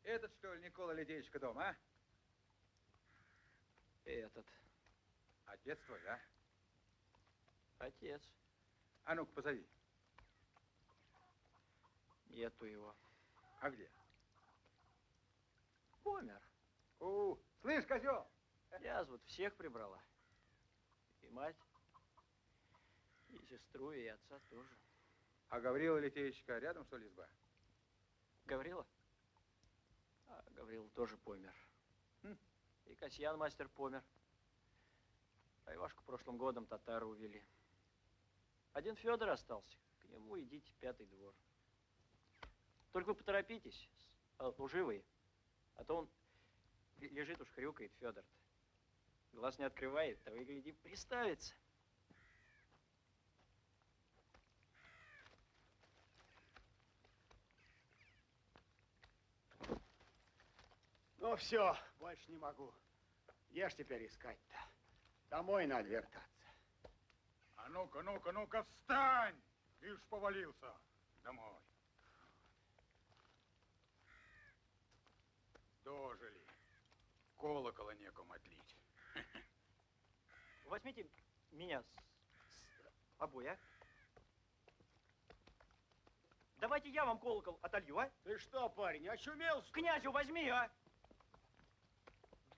Этот, что ли, Никола Литеечка дома, а? Этот. Отец твой, да? Отец. А ну-ка, позови. Нету его. А где? Помер. Слышь, козел! Язва вот всех прибрала. И мать, и сестру, и отца тоже. А Гаврила Литеечка рядом, что ли, изба? Гаврила? А Гаврила тоже помер. И Касьян мастер помер. А Ивашку прошлым годом татары увели. Один Федор остался. К нему идите, 5-й двор. Только вы поторопитесь, служивые. А то он лежит уж, хрюкает, Федор-то. Глаз не открывает, того и гляди, приставится. Ну все, больше не могу. Ешь теперь искать-то. Домой надо вертаться. А ну-ка, ну-ка, ну-ка, встань! Ты ж повалился. Домой. Дожили. Колокола некому отлить. Возьмите меня с собой, а? Давайте я вам колокол отолью, а? Ты что, парень, очумел? Князю возьми, а?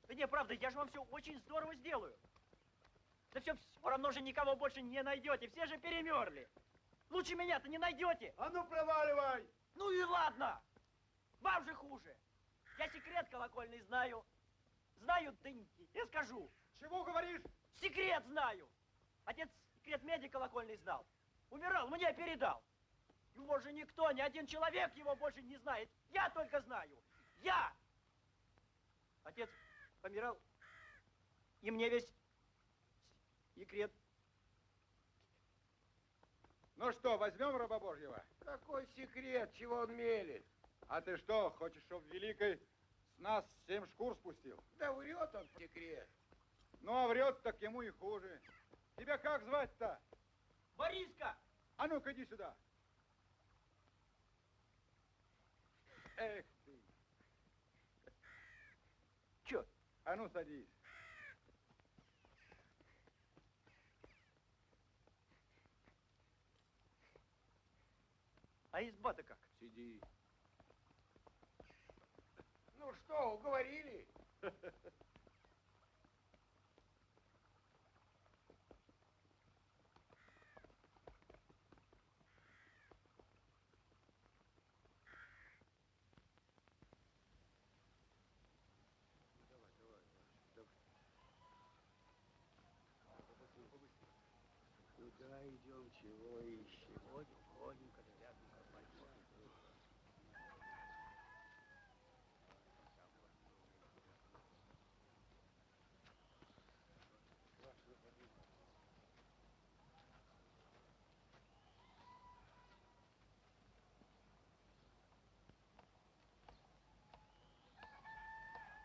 Да не, правда, я же вам все очень здорово сделаю. Да все равно же никого больше не найдете, все же перемерли. Лучше меня-то не найдете. А ну проваливай! Ну и ладно, вам же хуже. Я секрет колокольный знаю. Знаю, да не скажу. Чего говоришь? Секрет знаю. Отец секрет меди колокольный знал. Умирал, мне передал. Его же никто, ни один человек его больше не знает. Я только знаю. Я! Отец помирал, и мне весь секрет. Ну что, возьмем раба Божьего? Какой секрет, чего он мелет? А ты что, хочешь, чтоб Великой с нас 7 шкур спустил? Да врет он секрет. Ну, а врет, так ему и хуже. Тебя как звать-то? Бориска! А ну-ка, иди сюда. Эх ты. Чё? А ну, садись. А изба-то как? Сиди. Ну что, уговорили? Куда идем, чего ищем? Ходим, когда рядом пойдем.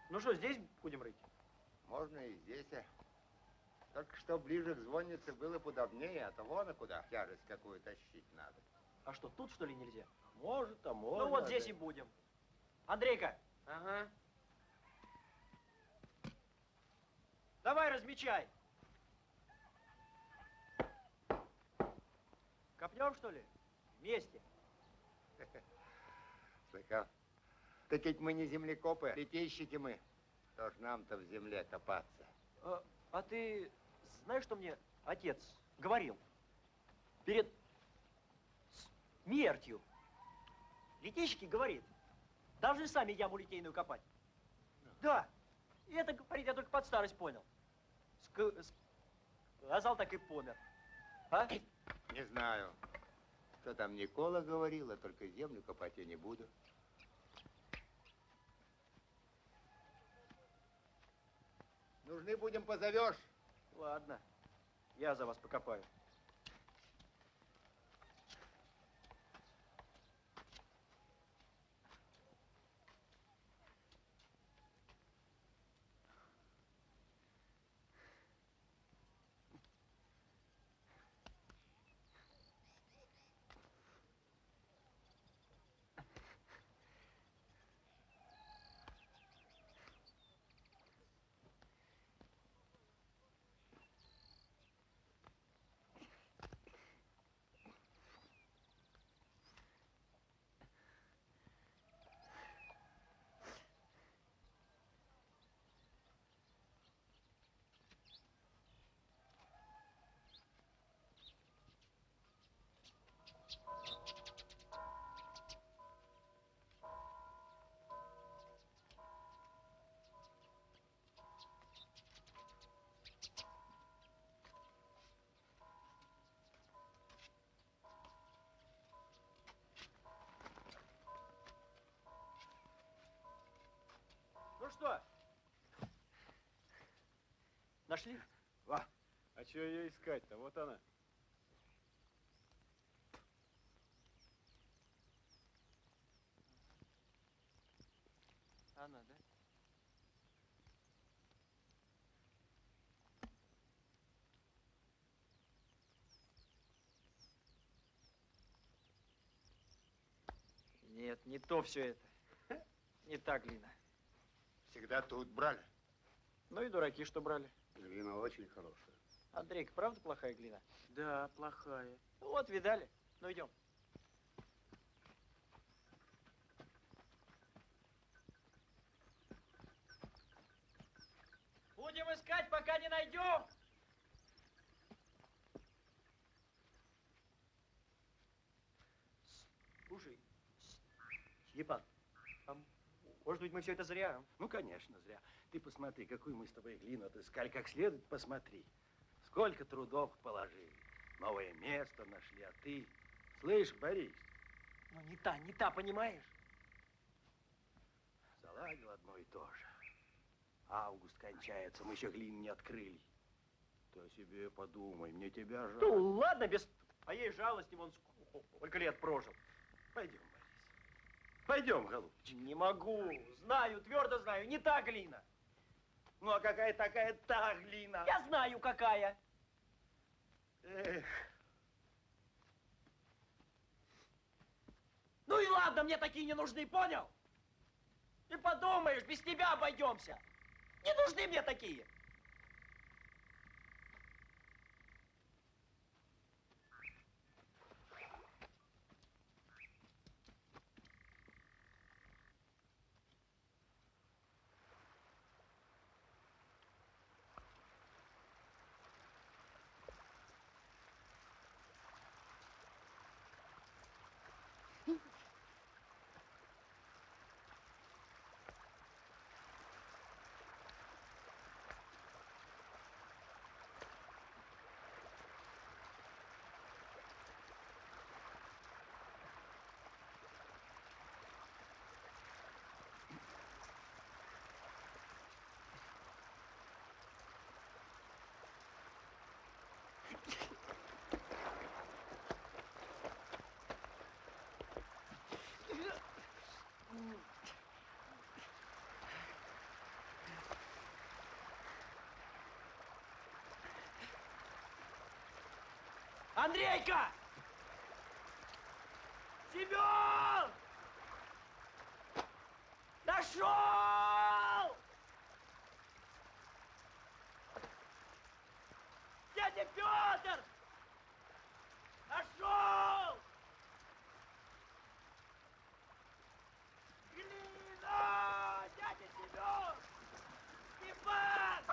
Ну что, здесь будем рыть? Можно и здесь. Только что ближе к звоннице было удобнее, а то вон и куда тяжесть какую тащить надо. А что, тут что ли нельзя? Может, а можно. Ну вот здесь и будем. Андрейка, Ага. давай размечай. Копнем, что ли? Вместе. Слыхал? Так ведь мы не землекопы, литейщики мы. Что ж нам-то в земле копаться? А ты знаешь, что мне отец говорил? Перед смертью. Литейщики, говорит, должны сами яму литейную копать. Да. И это, говорит, я только под старость понял. Сказал, так и помер. А? Не знаю. Что там Никола говорил, а только землю копать я не буду. Нужны будем, позовешь. Ладно, я за вас покопаю. что? Нашли? Ва, а что ее искать-то? Вот она. Она, да? Нет, не то все это. Не та глина. Всегда тут брали. Ну и дураки, что брали. Глина очень хорошая. Андрейка, правда плохая глина? Да, плохая. Ну вот, видали. Ну идем. Будем искать, пока не найдем. Слушай, Степан, а может быть, мы все это зря? Ну, конечно, зря. Ты посмотри, какую мы с тобой глину отыскали. Как следует посмотри. Сколько трудов положили. Новое место нашли, а ты... Слышь, Борис, Ну, не та, понимаешь? заладил одно и то же. Август кончается, мы еще глину не открыли. Ты о себе подумай, мне тебя жаль. Ну, ладно, без твоей жалости, вон сколько лет прожил. Пойдем, Борис. Пойдем, голубчик. Не могу. Знаю, твердо знаю, не та глина. Ну, а какая такая та глина? Я знаю, какая. Эх, Ну и ладно, мне такие не нужны, понял? Ты подумаешь, без тебя обойдемся. Не нужны мне такие. Андрейка! Семен! Нашел! Дядя Петр! Нашел! Глина! Дядя Семен! Степан!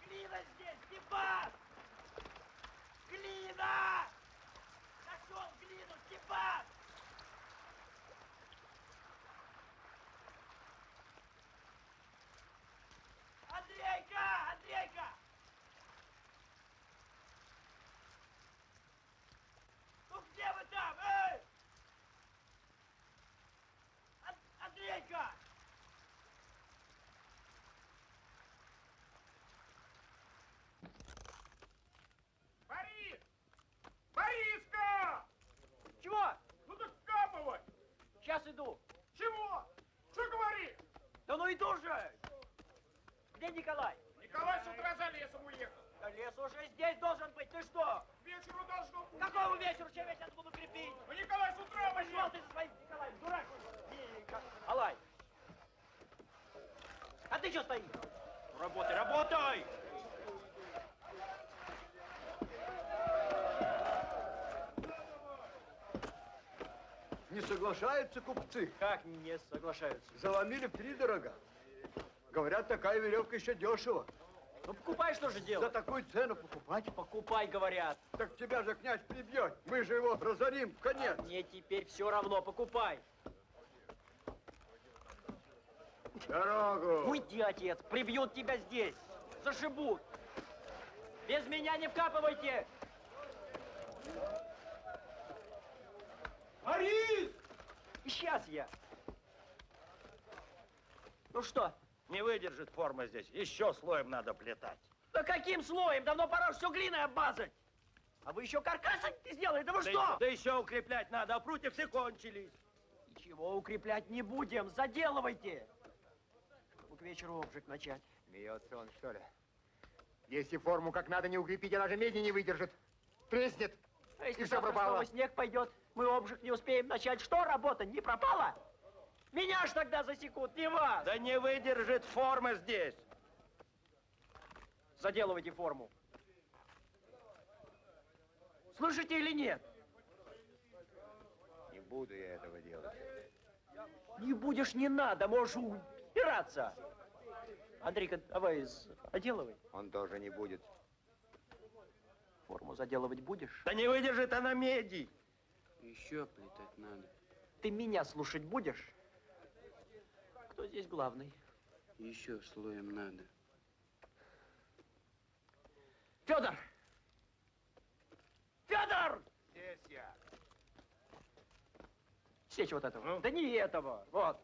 Глина здесь! Степан! Глина! Нашел глину, Степан! Андрейка! Андрейка! Ну где вы там, эй? Андрейка! Борис! Бориска! Чего? Ну так вкапывай! Сейчас иду. Чего? Что говоришь? Да ну иду же! Где Николай? Николай с утра за лесом уехал. Да лес уже здесь должен быть, ты что? К вечеру должно быть. Какому вечеру? Чем я сейчас буду крепить? Ну Николай с утра Пошел уехал. ты за своим Николаем, дурак! Алай! А ты что стоишь? Работай, работай! Не соглашаются купцы. Как не соглашаются? Заломили втридорога. Говорят, такая веревка еще дешево. Ну покупай, что же За делать? такую цену покупать. Покупай, говорят. Так тебя же князь прибьет. Мы же его разорим в конец. А мне теперь все равно, покупай. Дорогу. Уйди, отец, прибьют тебя здесь. Зашибут. Без меня не вкапывайте. Борис! И сейчас я. Ну что? Не выдержит форма здесь. Еще слоем надо плетать. Да каким слоем? Давно пора все глиной обмазать. А вы еще каркаса не сделали? Да вы что? Да еще укреплять надо, а прутья все кончились. Ничего укреплять не будем. Заделывайте. Чтобы к вечеру обжиг начать. Смеется он, что ли? Если форму как надо не укрепить, она же меди не выдержит. Треснет. А если И все завтра пропало. снова снег пойдет, мы обжиг не успеем начать. Что, работа не пропала? Меня ж тогда засекут, не вас. Да не выдержит форма здесь. Заделывайте форму. Слышите или нет? Не буду я этого делать. Не будешь, не надо, можешь убираться. Андрейка, давай заделывай. Он тоже не будет. Форму заделывать будешь? Да не выдержит она меди. Еще плетать надо. Ты меня слушать будешь? Кто здесь главный? Еще слоем надо. Федор! Федор! Здесь я. Сечь вот этого. Да не этого. Вот.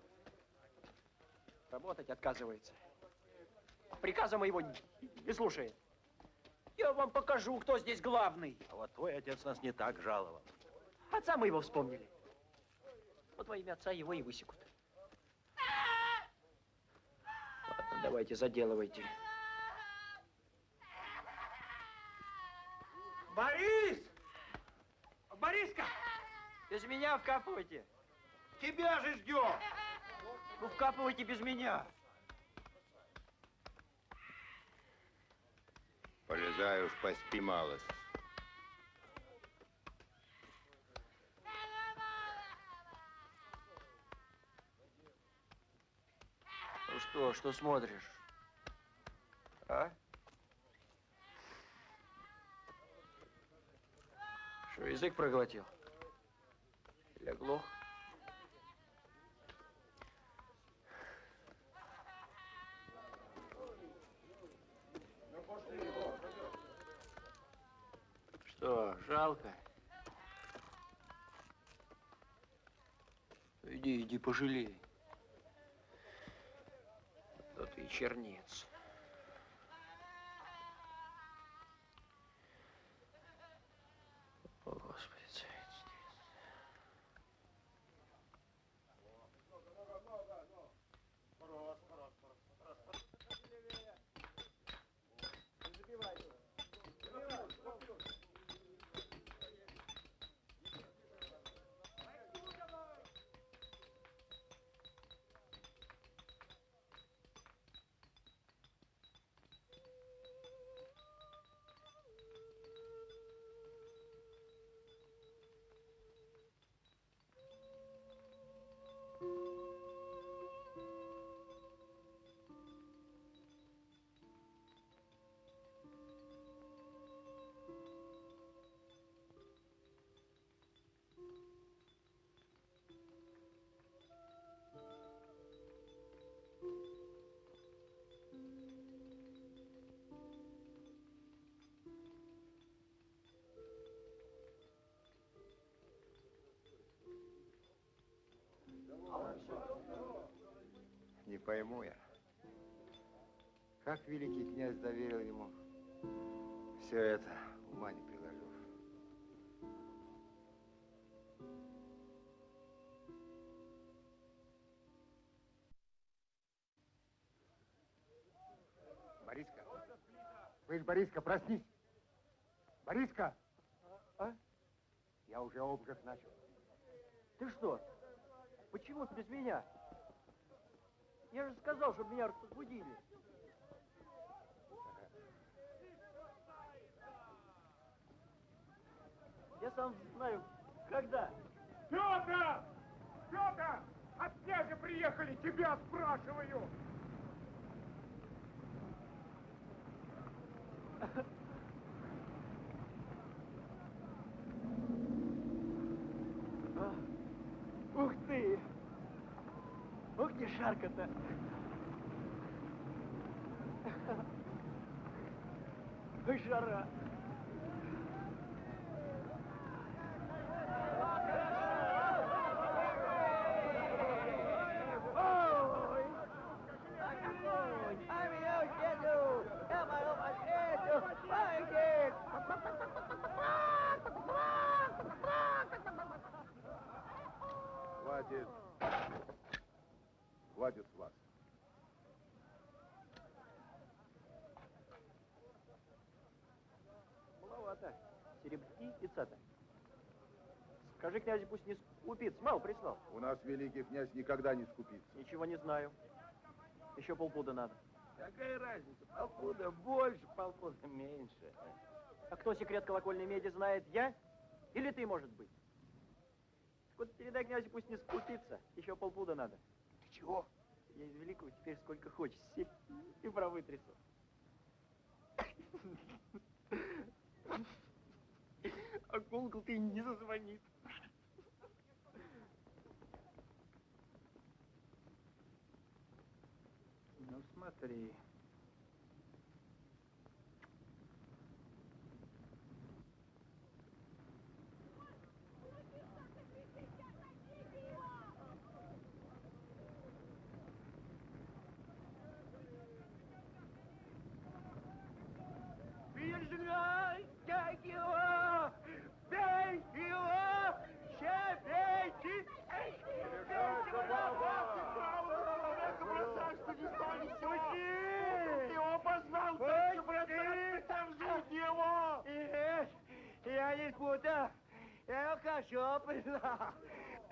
Работать отказывается. Приказа моего не слушает. Я вам покажу, кто здесь главный. А вот твой отец нас не так жаловал. Отца моего вспомнили. Вот во имя отца его и высекут. Ладно, давайте, заделывайте. Борис! Бориска! Без меня вкапывайте. Тебя же ждем! Ну, вкапывайте без меня. Полезай уж, поспи малость. Ну что смотришь? А? Что, язык проглотил? Или оглох? Что, жалко? Иди, пожалей. Да ты чернец. О, Господи, царец. Не пойму я, как великий князь доверил ему все это, ума не приложу. Бориска, слышь, Бориска, проснись. Бориска! А? Я уже обжиг начал. Ты что? Почему ты без меня? Я же сказал, чтобы меня разбудили. Я сам знаю, когда. Петр! Петр! От князя приехали, тебя спрашиваю! Ух ты! Ух, не жарко-то! Ой, жара! Ой! Хватит. Хватит с вас. Маловато. Серебряки и цата. Скажи князю, пусть не скупится. Мало прислал. У нас великий князь никогда не скупится. Ничего не знаю. Еще полпуда надо. Какая разница? Полпуда больше, полпуда меньше. А кто секрет колокольной меди знает? Я? Или ты, может быть? Так вот передай князю, пусть не скупится. Еще полпуда надо. Ты чего? Я из великого теперь сколько хочешь. И про вытрясу. А колокол ты не зазвонит. Ну смотри. Приезжай, как его! Бей его! Щебейте! Ты его познал, там жить его! Нет, я не путал. Я его хорошо признал.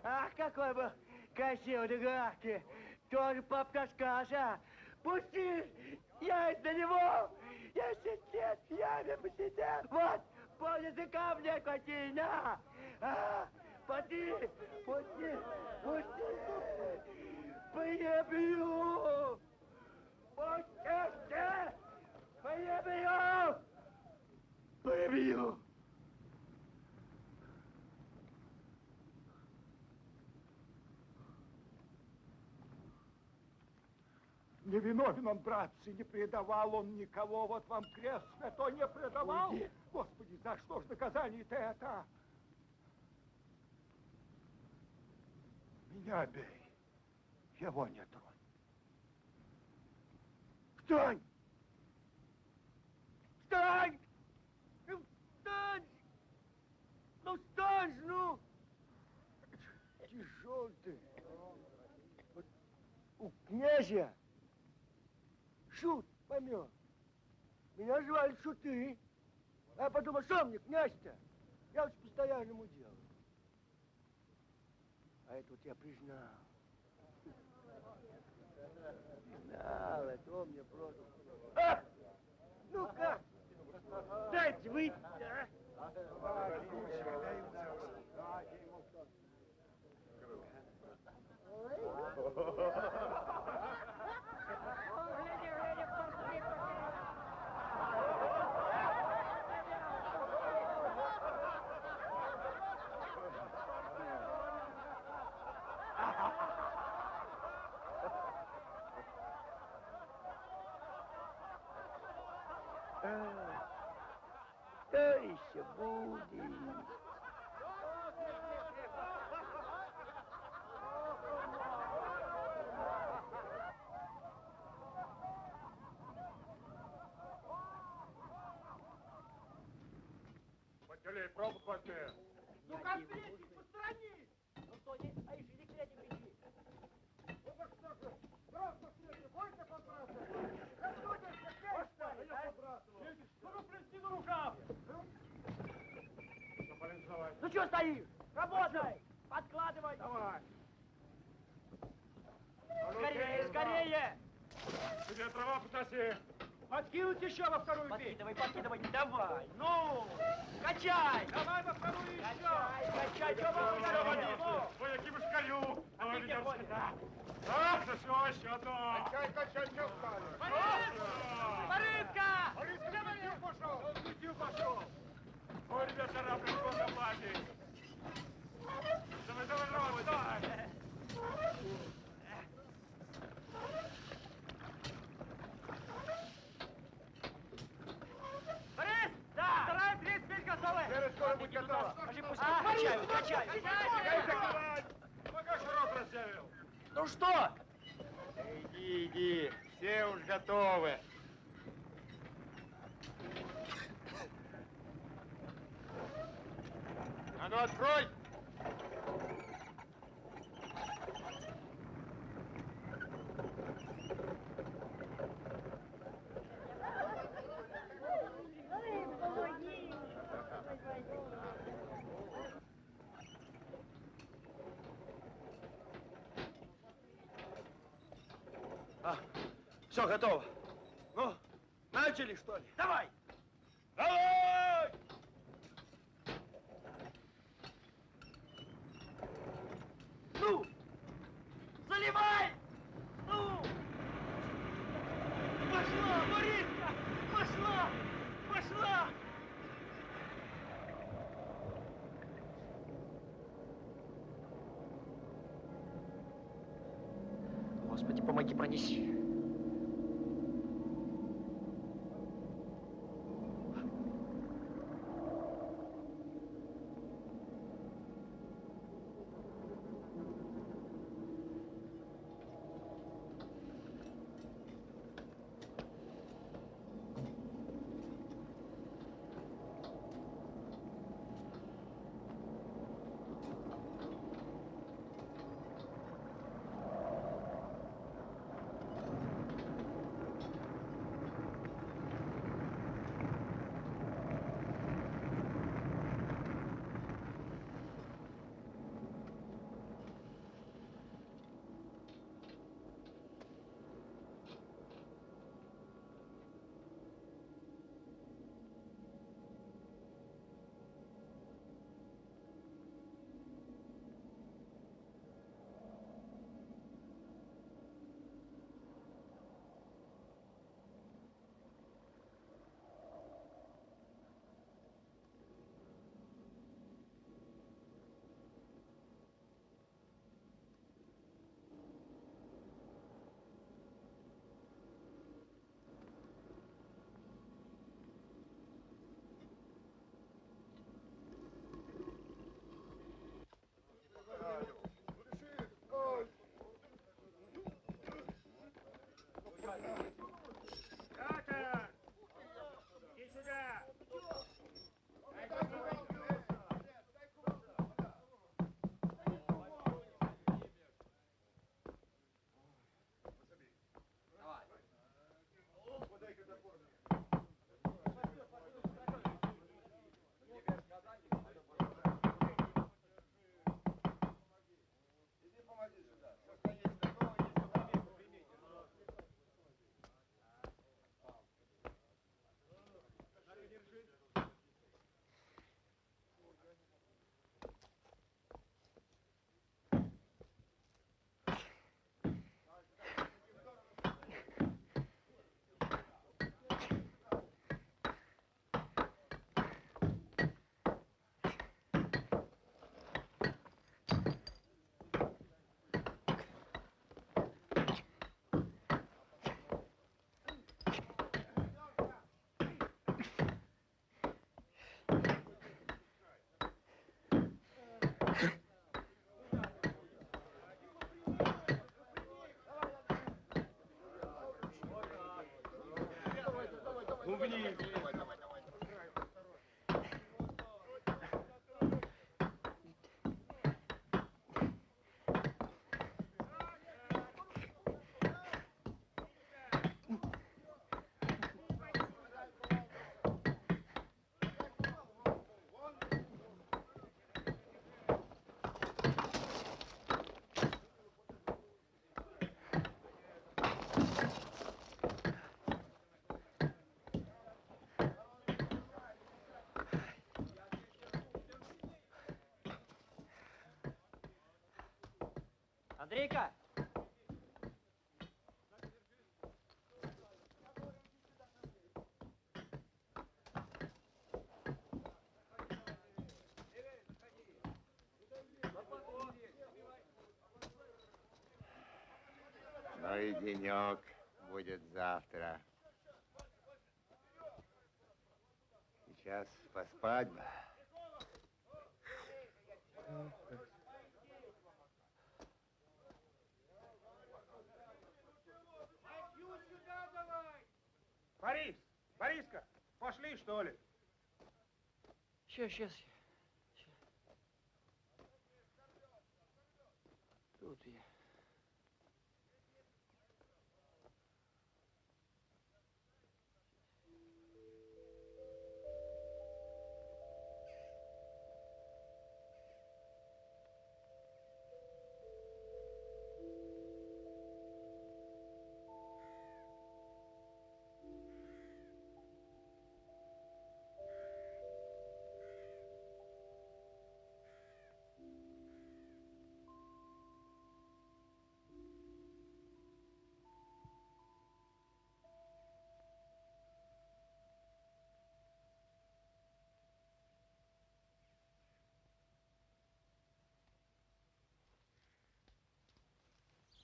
Ах, какой был красивый дурак! Тоже папка Скаша. Пусти! Я из-за него! Я 6 лет в яме посидел! Вот! Пол языка мне хвати, на! Пусти! Пусти! Пусти! Поебью! Пусти! Поебью! Поебью! Не виновен он, братцы, не предавал он никого. Вот вам крест святой не предавал. Уйди. Господи, за что ж наказание-то это? Меня бей, его не тронь. Встань! Встань! Ну, встань! Ну, встань же, ну! Тяжел ты. Вот у князя шут помер. Меня звали Шуты. А я подумал, что мне князь-то? Я уж постоянному делаю. А это вот я признал. Признал, это он мне продал. А! Ну-ка! Дайте выйти, а! Что еще будет? Батюлей, пробу возьми. Ну, косметик, пострани! Ну что, не, а еще не к этим беги. Просто смерти, будете подбрасывать? Да что ты, князь-то? Я подбрасывал. Ну, плести на рукав! Ну что стоишь? Работай! Подкладывай! Давай! Скорее, скорее! Тебе трава потаси. Подкинуть еще во вторую печь! Подкидывай, подкидывай, давай! Ну! Качай! Давай во вторую еще! Качай, давай! Вояки мышкарю. Давай, ты ведем где сюда. Так, ну все, еще одно. Качай, не встали! Маринка! Борис, пошел! Пошел! Ой, ребята, рабы, сколько платить. Давай, давай, давай, давай. Борис! Да! Вторая треть печь готовы! Теперь скоро будет готово! Скажи, пусть качают, качают! Пока широк разъявил. Ну что? Иди, все уж готовы. А ну открой! Все готово. Ну, начали, что ли? Давай! Давай! Ну! Заливай! Ну! Пошла, Бориска! Пошла! Пошла! Господи, помоги, пронеси. Катя! Иди сюда! Умник! Андрейка! Ну и денек будет завтра. Сейчас поспать бы. Борис! Бориска! Пошли, что ли? Сейчас. Тут я.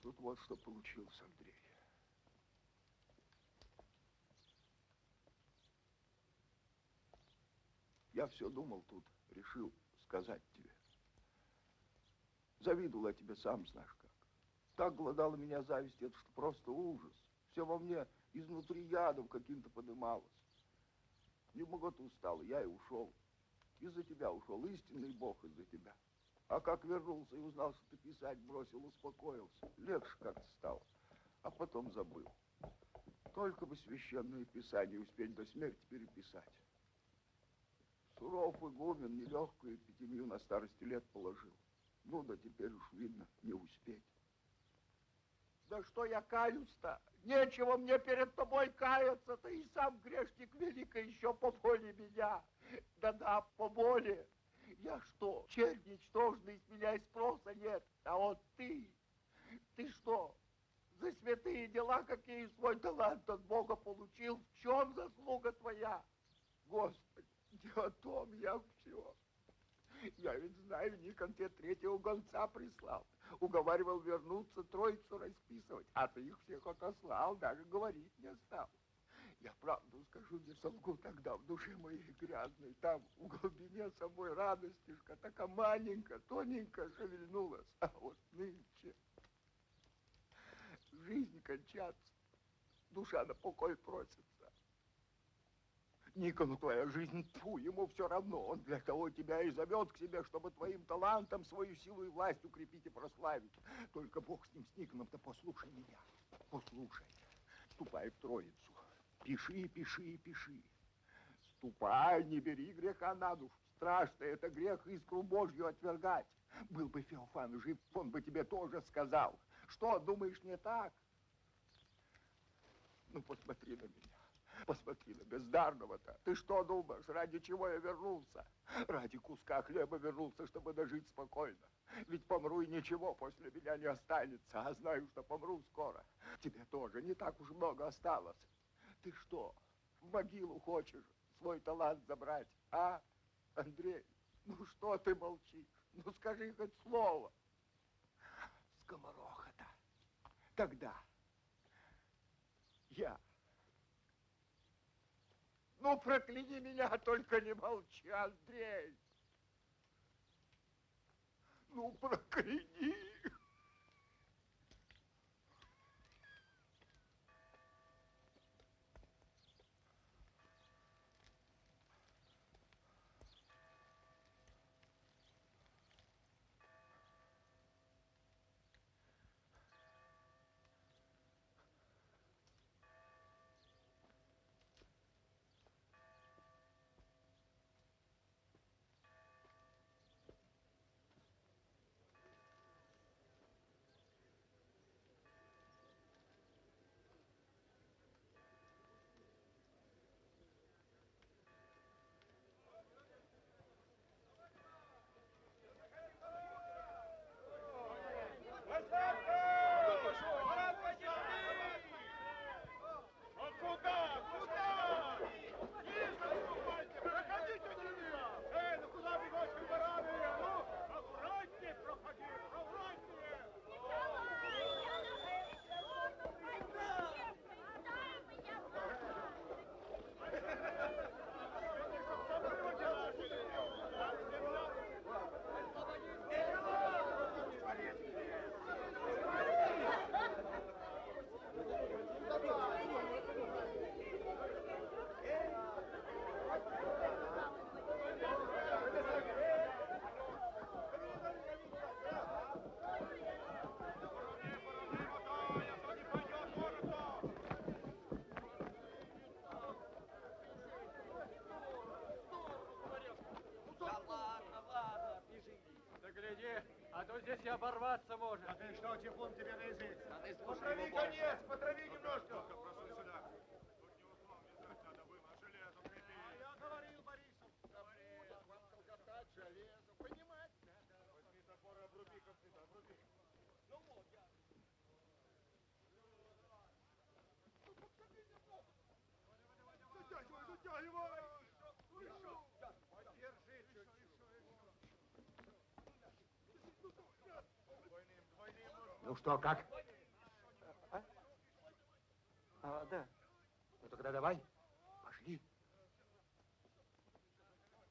Тут вот что получилось, Андрей. Я все думал тут, решил сказать тебе. Завидовал я тебе, сам знаешь как. Так голодала меня зависть, это что просто ужас. Все во мне изнутри ядом каким-то подымалось. Не могу, ты устал, я и ушел. Из-за тебя ушел, истинный Бог из-за тебя. А как вернулся и узнал, что ты писать бросил, успокоился. Легче как-то стало. А потом забыл. Только бы священное писание успеть до смерти переписать. Суров игумен, нелегкую эпидемию на старости лет положил. Ну да теперь уж видно, не успеть. Да что я каюсь-то? Нечего мне перед тобой каяться, ты и сам грешник великий еще поболее меня. Да-да, поболее. Я что, чернь ничтожный, с меня и спроса нет. А вот ты что, за святые дела какие свой талант от Бога получил? В чем заслуга твоя? Господи, не о том я все. Я ведь знаю, Никон тебе третьего гонца прислал. Уговаривал вернуться, троицу расписывать. А ты их всех отослал, даже говорить не стал. Я правду скажу, не солгу тогда в душе моей грязной. Там в глубине самой радостишка такая маленькая, тоненькая шевельнулась. А вот нынче жизнь кончаться, душа на покой просится. Никону твоя жизнь, тьфу, ему все равно. Он для того тебя и зовет к себе, чтобы твоим талантом свою силу и власть укрепить и прославить. Только Бог с ним, с Никоном-то, послушай меня. Послушай. Ступай в Троицу. Пиши, пиши, пиши. Ступай, не бери греха на душу. Страшно это грех искру Божью отвергать. Был бы Феофан жив, он бы тебе тоже сказал. Что, думаешь, не так? Ну, посмотри на меня. Посмотри на бездарного-то. Ты что думаешь, ради чего я вернулся? Ради куска хлеба вернулся, чтобы дожить спокойно. Ведь помру и ничего после меня не останется. А знаю, что помру скоро. Тебе тоже не так уж много осталось. Ты что, в могилу хочешь свой талант забрать, а, Андрей? Ну что ты молчишь? Ну скажи хоть слово. Скомороха-то. Тогда я... Ну, прокляни меня, только не молчи, Андрей. Ну, прокляни. А то здесь и оборваться можно. А ты что, Тифун, тебе на язык? А ты слушай Потрави его больше. конец, потрави немножко. Прошу сюда. Тут не узлом вязать надо было, а железом крепить. А я говорил Борису. Говорил, вам колготать железо, понимать надо. Возьми топор и обруби копыта, обруби. Ну вот, я... Затягивай! Подержи чуть-чуть. Ну что, как? Да. Ну тогда давай, пошли.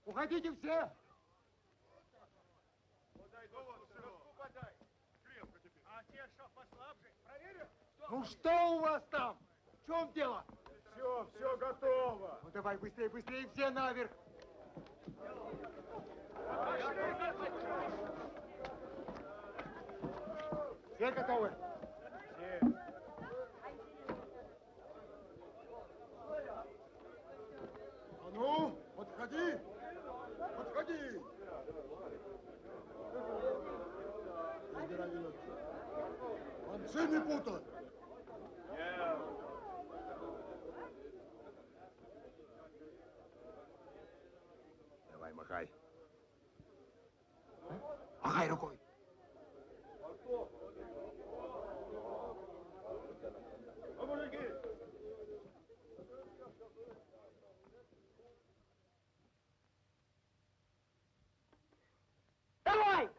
Уходите все! Ну что у вас там? В чем дело? Все готово. Ну давай быстрее, быстрее, все наверх. Все готовы? Все. А ну, подходи! Подходи! Забирай венок. Концы не путать! Давай, махай. Махай рукой. Давай!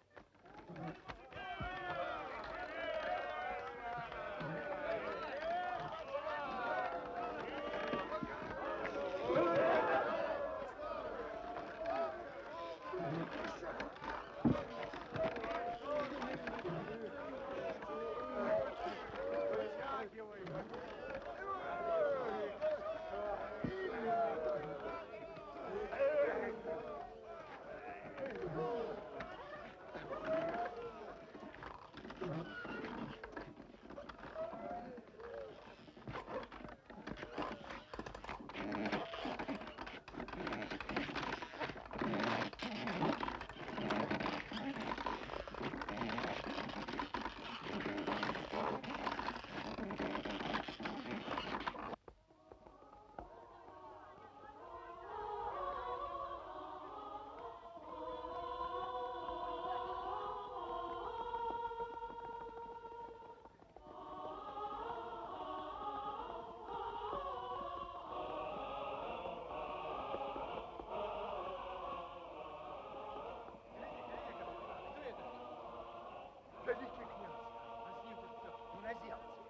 Великий князь, а с ним кто? Иноземцы.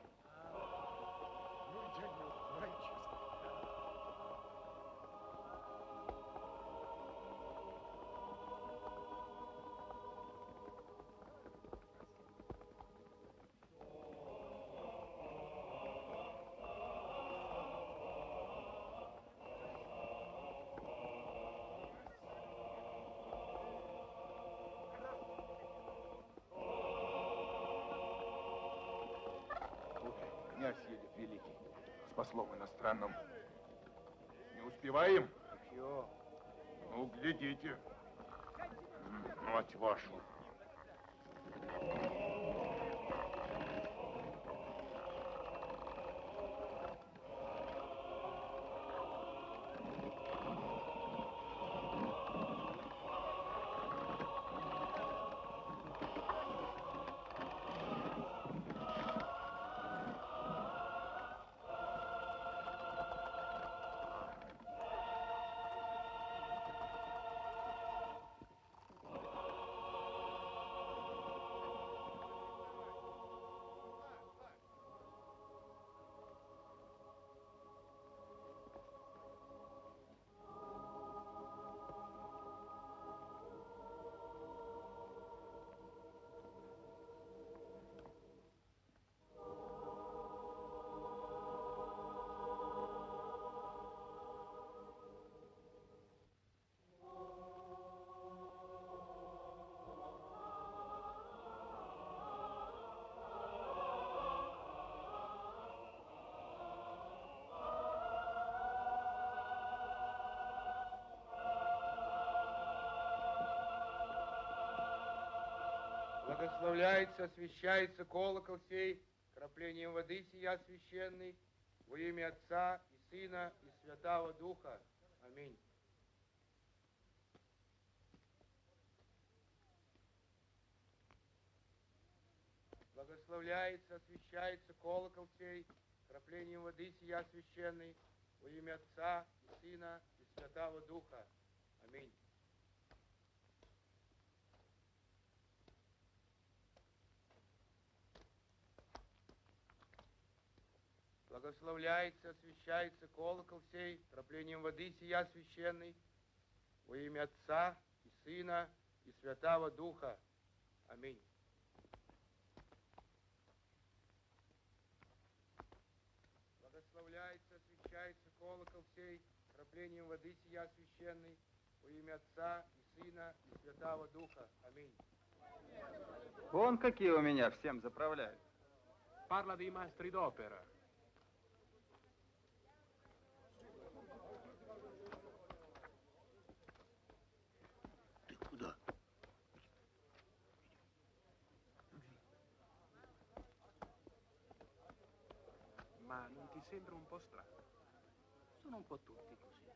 Ну, я не знаю, честно. Князь едет великий. С послом иностранным. Не успеваем? Чего? Ну, глядите. Мать вашу. Благословляется, освящается колокол сей, краплением воды сия священной, во имя Отца и Сына и Святаго Духа. Аминь. Благословляется, освящается колокол сей, краплением воды сия священной, во имя Отца и Сына и Святаго Духа. Аминь. Благословляется, освящается колокол сей, краплением воды сия священной, во имя Отца и Сына и Святаго Духа. Аминь. Благословляется, освящается колокол сей, краплением воды сия священной, во имя Отца и Сына и Святаго Духа. Аминь. Вон какие у меня всем заправляют. Parla dei maestri d'opera. Ты куда? Ma non ti sembra un po' strano? Sono un po' tutti così.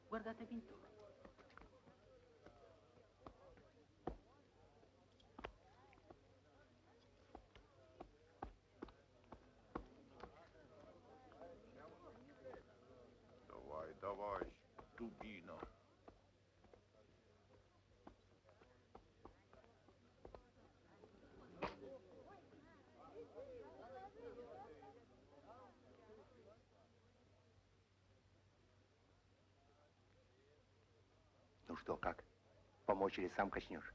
Guardatevi intorno. Давай, давай, дубина. Ну что, как? Помочь или сам качнешь?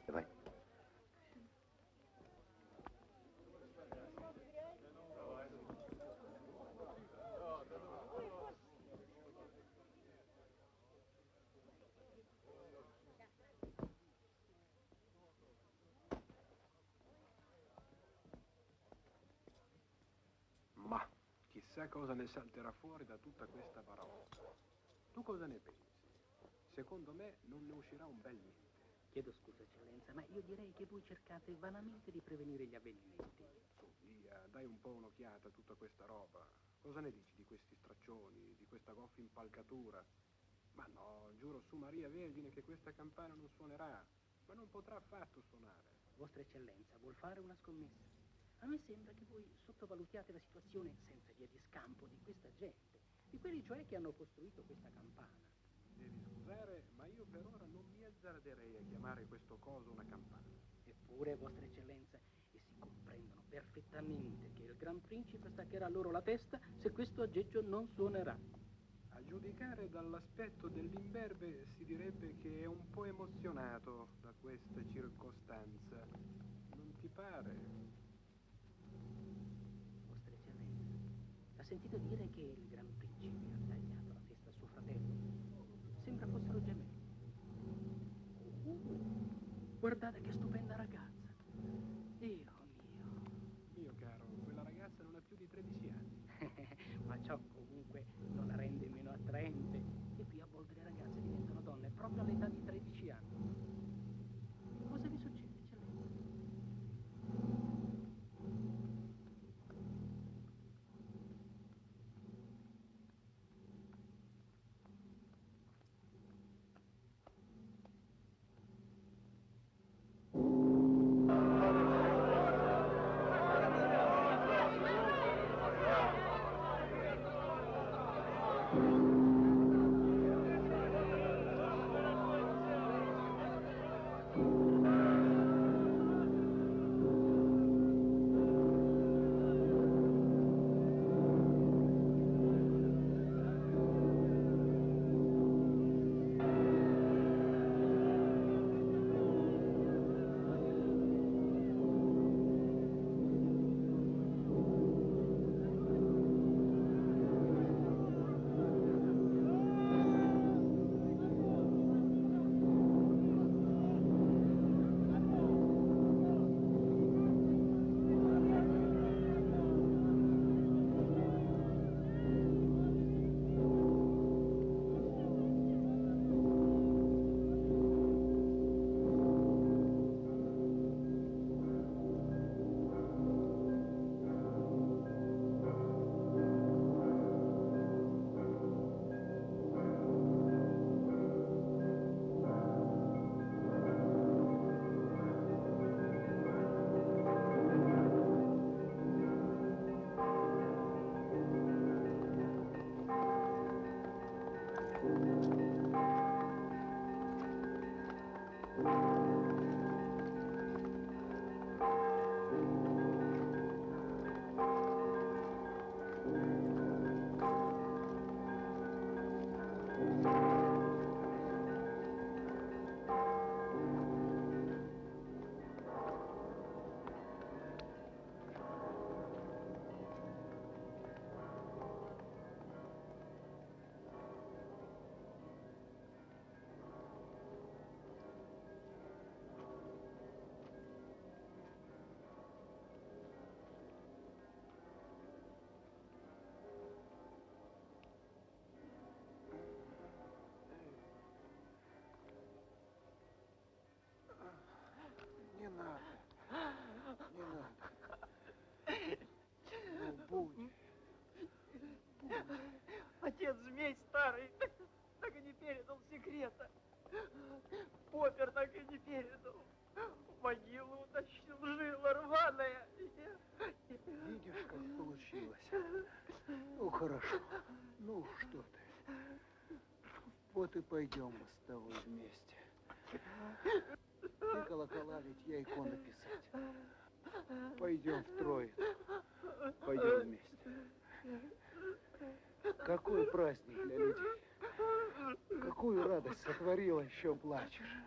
Давай. Ma chissà cosa ne salterà fuori da tutta questa parola. Tu cosa ne pensi? Secondo me non ne uscirà un bel niente. Chiedo scusa, eccellenza, ma io direi che voi cercate vanamente di prevenire gli avvenimenti. Su, via, dai un po' un'occhiata a tutta questa roba. Cosa ne dici di questi straccioni, di questa goffa impalcatura? Ma no, giuro su Maria Vergine che questa campana non suonerà, ma non potrà affatto suonare. Vostra eccellenza vuol fare una scommessa. A me sembra che voi sottovalutiate la situazione senza via di scampo di questa gente, di quelli cioè che hanno costruito questa campana. Devi scusare, ma io per ora non mi azzarderei a chiamare questo coso una campana. Eppure, vostra eccellenza, essi comprendono perfettamente che il Gran Principe staccherà loro la testa se questo aggeggio non suonerà. A giudicare dall'aspetto dell'imberbe si direbbe che è un po' emozionato da questa circostanza. Non ti pare? Vostra eccellenza, ha sentito dire che il Gran Principe ha tagliato la testa a suo fratello? Sembra fossero gemelli. Guardate che stupenda ragazza. Dio mio. Mio caro, quella ragazza non ha più di 13 anni. Ma ciò comunque non la rende meno attraente. E qui a volte le ragazze diventano donne proprio all'età di 13 anni. Cosa vi succede, eccellenza? и пойдем мы с тобой вместе. Ты колокола лить, я иконы писать. Пойдем втрое. Пойдем вместе. Какой праздник для людей. Какую радость сотворила, еще плачешь.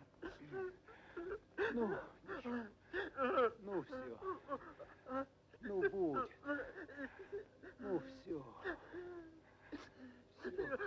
Ну, ничего. Ну, все. Ну, будет. Ну, все. Все.